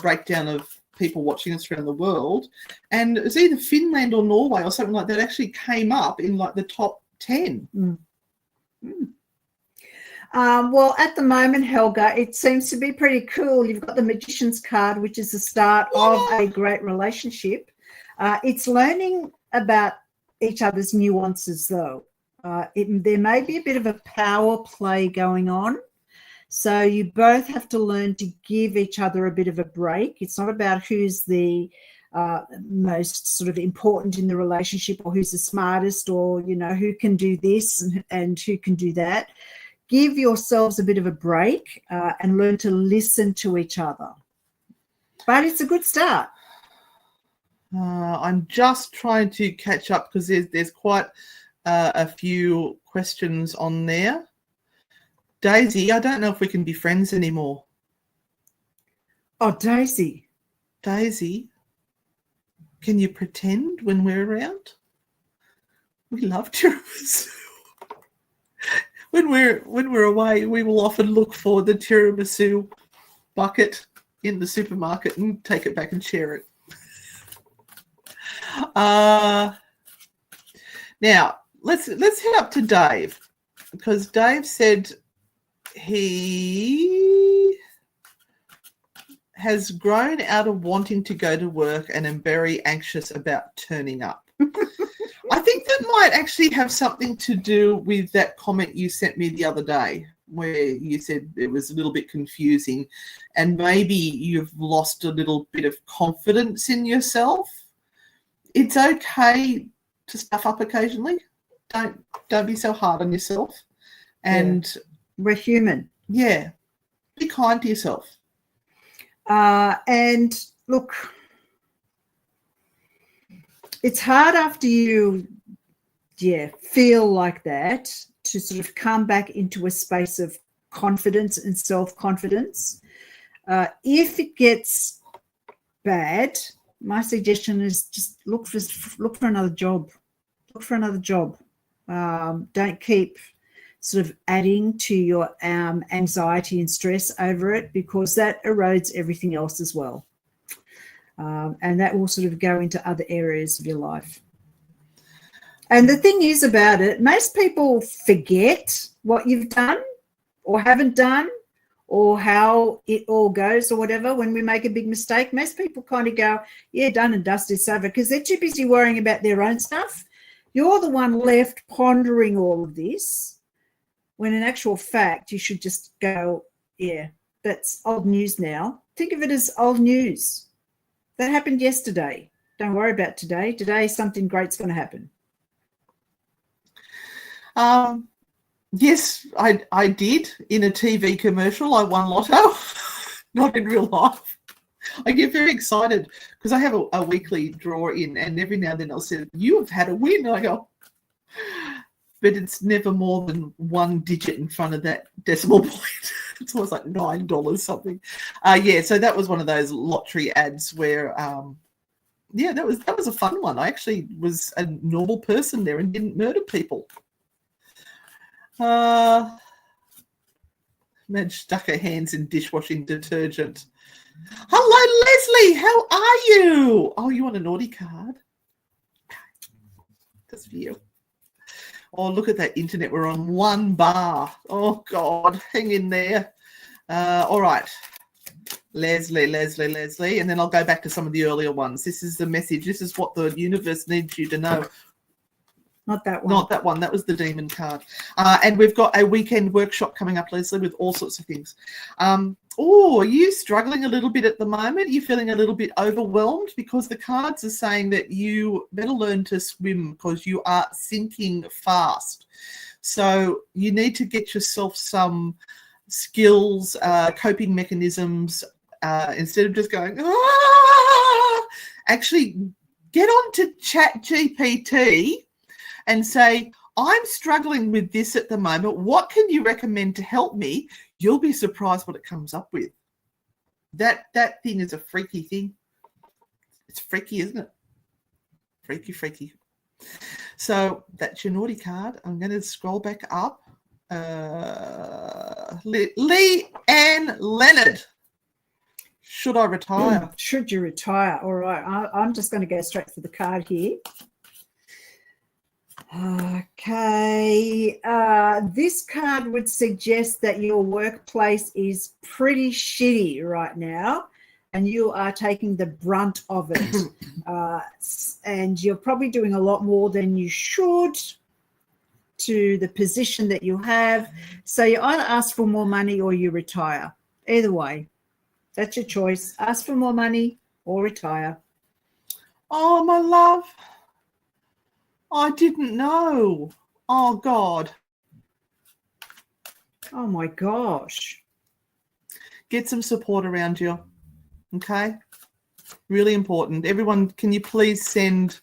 S1: breakdown of people watching us around the world, and it was either Finland or Norway or something like that actually came up in like the top 10.
S2: Well, at the moment, Helga, it seems to be pretty cool. You've got the Magician's card, which is the start of a great relationship. It's learning about each other's nuances, though. There may be a bit of a power play going on. So you both have to learn to give each other a bit of a break. It's not about who's the most sort of important in the relationship, or who's the smartest, or, you know, who can do this and who can do that. Give yourselves a bit of a break and learn to listen to each other. But it's a good start.
S1: I'm just trying to catch up because there's quite a few questions on there. Daisy, I don't know if we can be friends anymore.
S2: Oh, Daisy.
S1: Daisy, can you pretend when we're around? We love tiramisu. When we're away, we will often look for the tiramisu bucket in the supermarket and take it back and share it. Now let's head up to Dave, because Dave said he has grown out of wanting to go to work and am very anxious about turning up. I think that might actually have something to do with that comment you sent me the other day, where you said it was a little bit confusing and maybe you've lost a little bit of confidence in yourself. It's okay to stuff up occasionally. Don't be so hard on yourself. And
S2: we're human.
S1: Yeah. Be kind to yourself.
S2: And look, it's hard after you feel like that to sort of come back into a space of confidence and self-confidence. If it gets bad, my suggestion is just look for another job. Look for another job. Don't keep sort of adding to your anxiety and stress over it, because that erodes everything else as well. And that will sort of go into other areas of your life. And the thing is about it, most people forget what you've done or haven't done or how it all goes or whatever. When we make a big mistake, most people kind of go, yeah, done and dusted, it's over, because they're too busy worrying about their own stuff. You're the one left pondering all of this, when in actual fact you should just go, yeah, that's old news now. Think of it as old news. That happened yesterday. Don't worry about today. Today something great's going to happen.
S1: Yes, I did in a TV commercial. I won lotto, not in real life. I get very excited because I have a weekly draw in, and every now and then I'll say, you have had a win. And I go, but it's never more than one digit in front of that decimal point. It's always like $9 something. So that was one of those lottery ads where, that was a fun one. I actually was a normal person there and didn't murder people. Madge stuck her hands in dishwashing detergent. Hello, Leslie. How are you? Oh, you want a naughty card? Just for you. Oh, look at that internet. We're on one bar. Oh, God. Hang in there. All right. Leslie. And then I'll go back to some of the earlier ones. This is the message. This is what the universe needs you to know.
S2: Not that one.
S1: Not that one. That was the demon card. And we've got a weekend workshop coming up, Leslie, with all sorts of things. Are you struggling a little bit at the moment? Are you feeling a little bit overwhelmed? Because the cards are saying that you better learn to swim because you are sinking fast. So you need to get yourself some skills, coping mechanisms, instead of just going, actually get on to ChatGPT and say, I'm struggling with this at the moment. What can you recommend to help me? You'll be surprised what it comes up with. That thing is a freaky thing. It's freaky, isn't it? Freaky. So that's your naughty card. I'm going to scroll back up. Lee Ann Leonard. Should I retire?
S2: Should you retire? All right. I'm just going to go straight for the card here. Okay. This card would suggest that your workplace is pretty shitty right now, and you are taking the brunt of it. And you're probably doing a lot more than you should to the position that you have. So you either ask for more money or you retire. Either way, that's your choice. Ask for more money or retire.
S1: Oh, my love. I didn't know. Oh, God.
S2: Oh, my gosh.
S1: Get some support around you, okay? Really important. Everyone, can you please send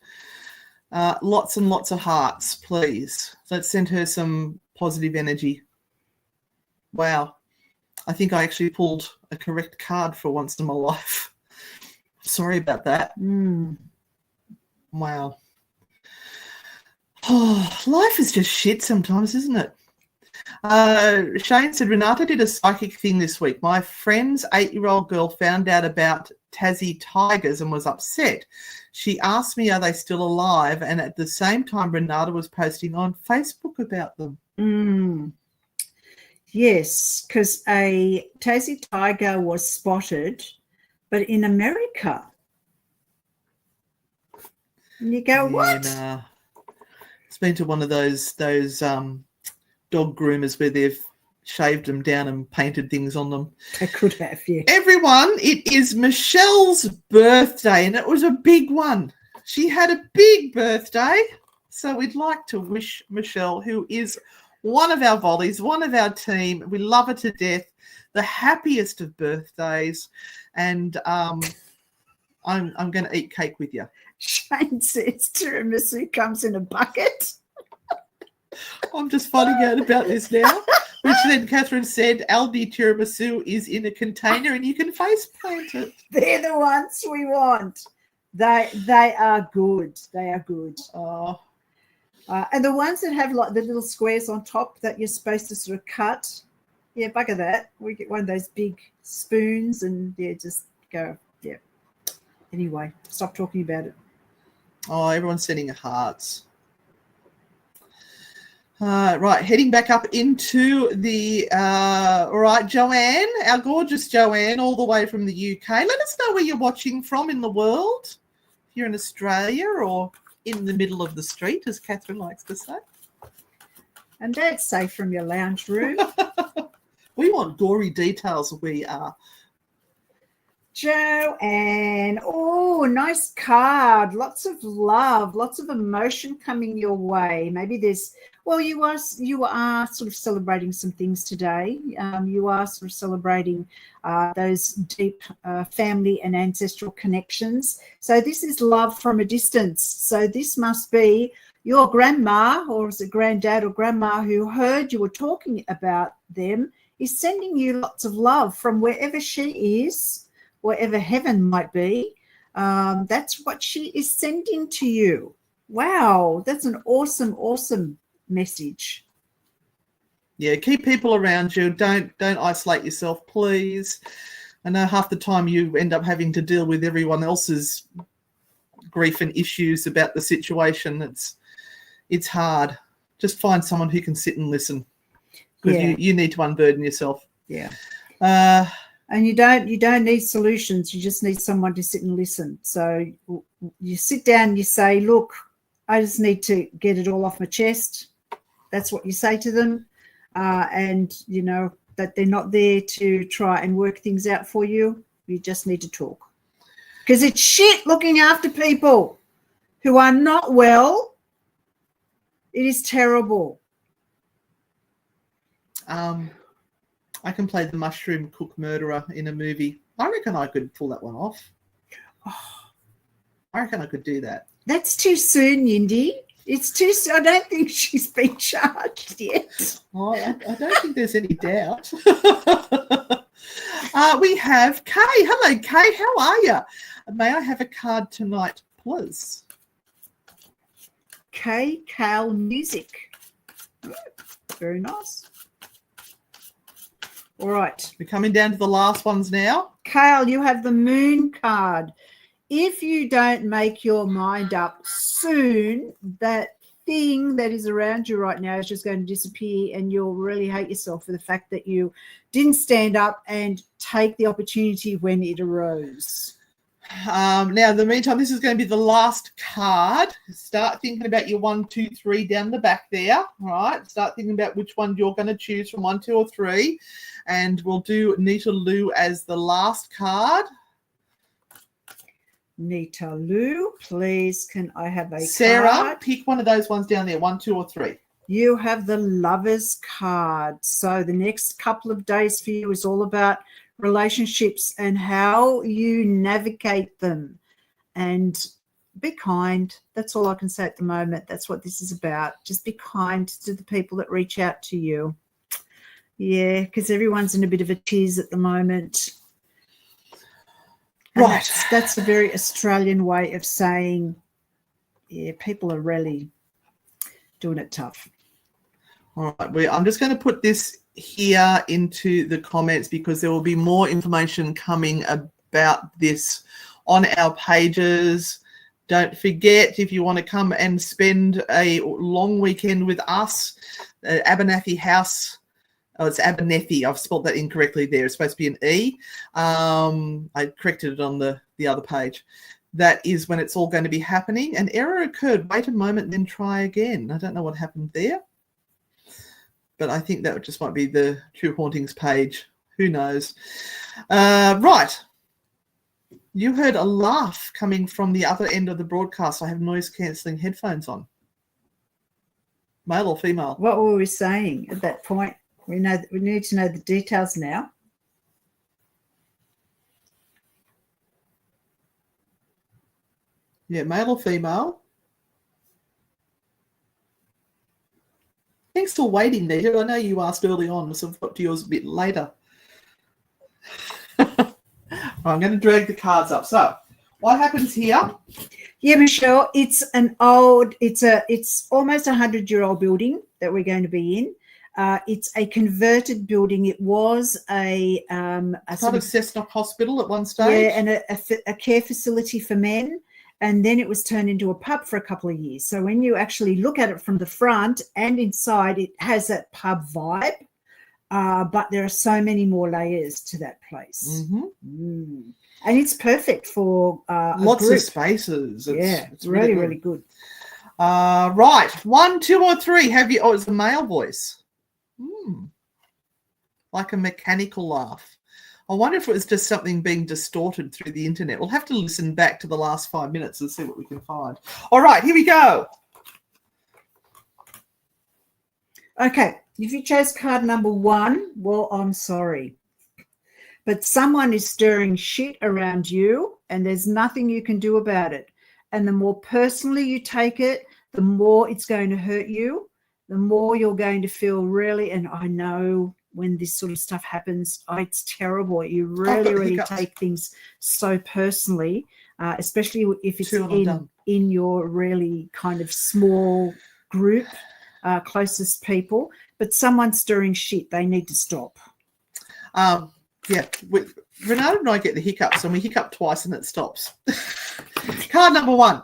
S1: lots and lots of hearts, please? Let's send her some positive energy. Wow. I think I actually pulled a correct card for once in my life. Sorry about that. Wow. Oh, life is just shit sometimes, isn't it? Shane said, Renata did a psychic thing this week. My friend's 8-year-old girl found out about Tassie tigers and was upset. She asked me, are they still alive? And at the same time, Renata was posting on Facebook about them.
S2: Yes, because a Tassie tiger was spotted, but in America. And you go, what?
S1: It's been to one of those dog groomers where they've shaved them down and painted things on them.
S2: They could have, yeah.
S1: Everyone, it is Michelle's birthday, and it was a big one. She had a big birthday, so we'd like to wish Michelle, who is one of our volleys, one of our team, we love her to death, the happiest of birthdays, and I'm going to eat cake with you.
S2: Shane says tiramisu comes in a bucket.
S1: I'm just finding out about this now. Which then Catherine said, Aldi tiramisu is in a container and you can face plant it.
S2: They're the ones we want. They are good. They are good.
S1: Oh.
S2: And the ones that have like the little squares on top that you're supposed to sort of cut, yeah, bugger that. We get one of those big spoons and yeah, just go, yeah. Anyway, stop talking about it.
S1: Oh, everyone's sending hearts. Right, heading back up into the, all right, Joanne, our gorgeous Joanne, all the way from the UK. Let us know where you're watching from in the world. If you're in Australia or in the middle of the street, as Catherine likes to say.
S2: And that's safe from your lounge room.
S1: We want gory details of where you are.
S2: Joanne, oh, nice card. Lots of love, lots of emotion coming your way. Maybe there's, well, you are sort of celebrating some things today. You are sort of celebrating those deep family and ancestral connections. So this is love from a distance. So this must be your grandma, or is it granddad or grandma, who heard you were talking about them, is sending you lots of love from wherever she is. Wherever heaven might be, that's what she is sending to you. Wow, that's an awesome, awesome message.
S1: Yeah, keep people around you. Don't isolate yourself, please. I know half the time you end up having to deal with everyone else's grief and issues about the situation. It's hard. Just find someone who can sit and listen, because you need to unburden yourself.
S2: Yeah. And you don't need solutions. You just need someone to sit and listen. So you sit down and you say, look, I just need to get it all off my chest. That's what you say to them. And, you know, that they're not there to try and work things out for you. You just need to talk. Because it's shit looking after people who are not well. It is terrible.
S1: I can play the mushroom cook murderer in a movie. I reckon I could pull that one off. Oh, I reckon I could do that.
S2: That's too soon, Yindi. It's too soon. I don't think she's been charged yet.
S1: Oh, I don't think there's any doubt. We have Kay. Hello, Kay. How are you? May I have a card tonight, please?
S2: Kay Cal Music. Very nice. All right.
S1: We're coming down to the last ones now.
S2: Kale, you have the moon card. If you don't make your mind up soon, that everything that is around you right now is just going to disappear, and you'll really hate yourself for the fact that you didn't stand up and take the opportunity when it arose.
S1: Now, in the meantime, this is going to be the last card. Start thinking about your 1, 2, 3 down the back there. All right. Start thinking about which one you're going to choose from 1, 2, or 3. And we'll do Nita Lou as the last card.
S2: Nita Lou, please, can I have a
S1: Sarah,
S2: card?
S1: pick one of those ones down there, 1, 2, or 3.
S2: You have the Lovers card. So the next couple of days for you is all about relationships and how you navigate them. And be kind. That's all I can say at the moment. That's what this is about. Just be kind to the people that reach out to you. Yeah, because everyone's in a bit of a tease at the moment. And
S1: Right.
S2: That's a very Australian way of saying, yeah, people are really doing it tough.
S1: All right. I'm just going to put this here into the comments because there will be more information coming about this on our pages. Don't forget, if you want to come and spend a long weekend with us, Abernathy House. Oh, it's Abernethy. I've spelled that incorrectly there. It's supposed to be an E. I corrected it on the other page. That is when it's all going to be happening. An error occurred. Wait a moment, then try again. I don't know what happened there. But I think that just might be the True Hauntings page. Who knows? Right. You heard a laugh coming from the other end of the broadcast. I have noise-cancelling headphones on. Male or female?
S2: What were we saying at that point? We need to know the details now.
S1: Yeah, male or female? Thanks for waiting, Nita. I know you asked early on, so I've got to yours a bit later. I'm going to drag the cards up. So, what happens here?
S2: Yeah, Michelle, it's almost 100-year-old building that we're going to be in. It's a converted building. It was a
S1: sort of Cessnock Hospital at one stage.
S2: Yeah, and a care facility for men. And then it was turned into a pub for a couple of years. So when you actually look at it from the front and inside, it has that pub vibe. But there are so many more layers to that place.
S1: Mm-hmm.
S2: And it's perfect for
S1: lots of spaces.
S2: It's really good.
S1: Right. 1, 2, or 3. Have you? Oh, it's a male voice. Like a mechanical laugh. I wonder if it was just something being distorted through the internet. We'll have to listen back to the last 5 minutes and see what we can find. All right, here we go.
S2: Okay, if you chose card number 1, well, I'm sorry. But someone is stirring shit around you and there's nothing you can do about it. And the more personally you take it, the more it's going to hurt you, the more you're going to feel really, and I know when this sort of stuff happens, it's terrible. You really take things so personally, especially if it's in your really kind of small group, closest people. But someone stirring shit, they need to stop.
S1: Yeah, Renata and I get the hiccups, and we hiccup twice and it stops. Card number 1.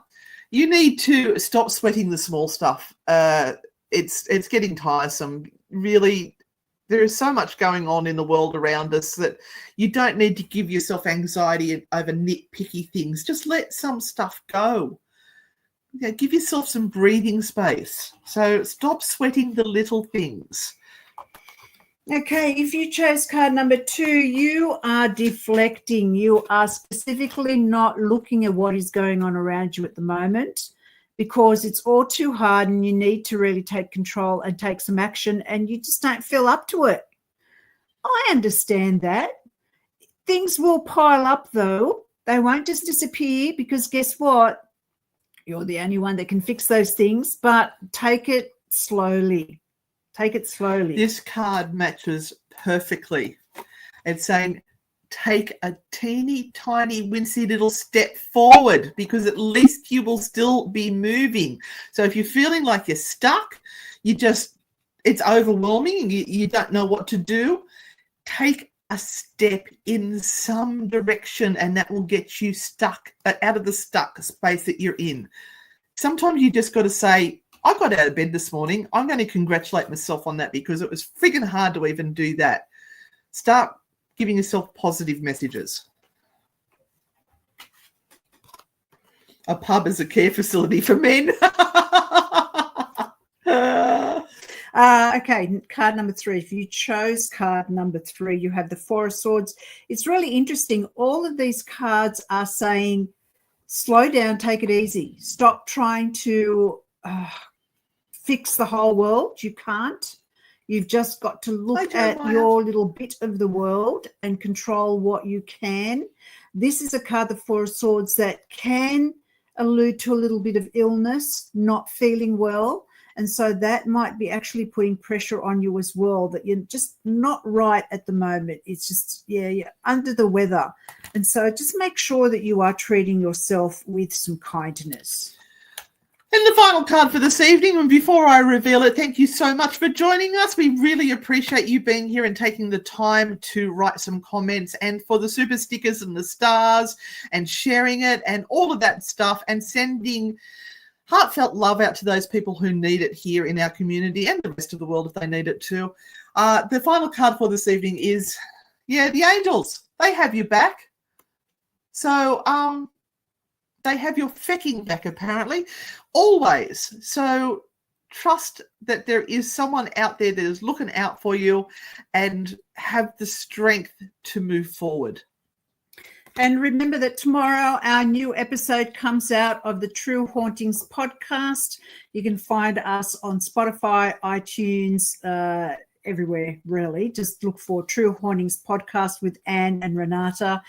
S1: You need to stop sweating the small stuff. It's getting tiresome. Really, there is so much going on in the world around us that you don't need to give yourself anxiety over nitpicky things. Just let some stuff go. You know, give yourself some breathing space. So stop sweating the little things.
S2: Okay, if you chose card number 2, you are deflecting. You are specifically not looking at what is going on around you at the moment because it's all too hard and you need to really take control and take some action and you just don't feel up to it. I understand that. Things will pile up though. They won't just disappear because guess what? You're the only one that can fix those things, but take it slowly. Take it slowly.
S1: This card matches perfectly. It's saying take a teeny tiny wincy little step forward because at least you will still be moving. So if you're feeling like you're stuck, it's overwhelming, you don't know what to do, take a step in some direction and that will get you out of the stuck space that you're in. Sometimes you just got to say, I got out of bed this morning. I'm going to congratulate myself on that because it was friggin' hard to even do that. Start giving yourself positive messages. A pub is a care facility for men.
S2: Okay, card number 3. If you chose card number 3, you have the Four of Swords. It's really interesting. All of these cards are saying, slow down, take it easy. Stop trying to fix the whole world. You can't. You've just got to look at your little bit of the world and control what you can. This is a card, the Four of Swords, that can allude to a little bit of illness, not feeling well. And so that might be actually putting pressure on you as well, that you're just not right at the moment. It's just, you're under the weather. And so just make sure that you are treating yourself with some kindness.
S1: And the final card for this evening, and before I reveal it, thank you so much for joining us. We really appreciate you being here and taking the time to write some comments, and for the super stickers and the stars and sharing it and all of that stuff, and sending heartfelt love out to those people who need it here in our community and the rest of the world if they need it too. The final card for this evening is, the angels. They have you back. So they have your fecking back, apparently, always. So trust that there is someone out there that is looking out for you, and have the strength to move forward.
S2: And remember that tomorrow our new episode comes out of the True Hauntings podcast. You can find us on Spotify, iTunes, everywhere, really. Just look for True Hauntings podcast with Anne and Renata.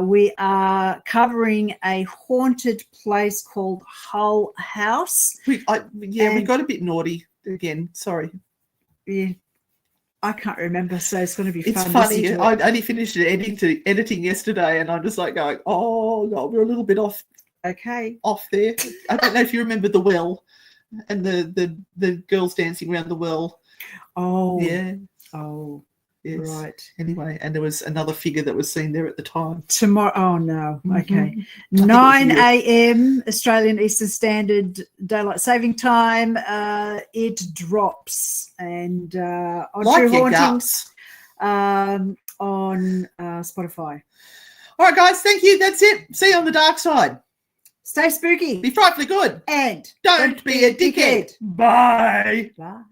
S2: We are covering a haunted place called Hull House.
S1: We got a bit naughty again. Sorry.
S2: Yeah. I can't remember, so it's going to be fun.
S1: It's funny. I only finished editing yesterday, and I'm just like going, oh, God, we're a little bit off.
S2: Okay.
S1: Off there. I don't know if you remember the well and the girls dancing around the well.
S2: Oh.
S1: Yeah.
S2: Oh.
S1: Yes.
S2: Right.
S1: Anyway, and there was another figure that was seen there at the time.
S2: Tomorrow. Oh, no. Okay.
S1: Mm-hmm.
S2: 9 a.m. Australian Eastern Standard Daylight Saving Time. It drops. And on
S1: like
S2: True
S1: your
S2: Hauntings
S1: guts.
S2: On Spotify.
S1: All right, guys. Thank you. That's it. See you on the dark side.
S2: Stay spooky.
S1: Be frightfully good.
S2: And
S1: don't be a dickhead. Bye.
S2: Bye.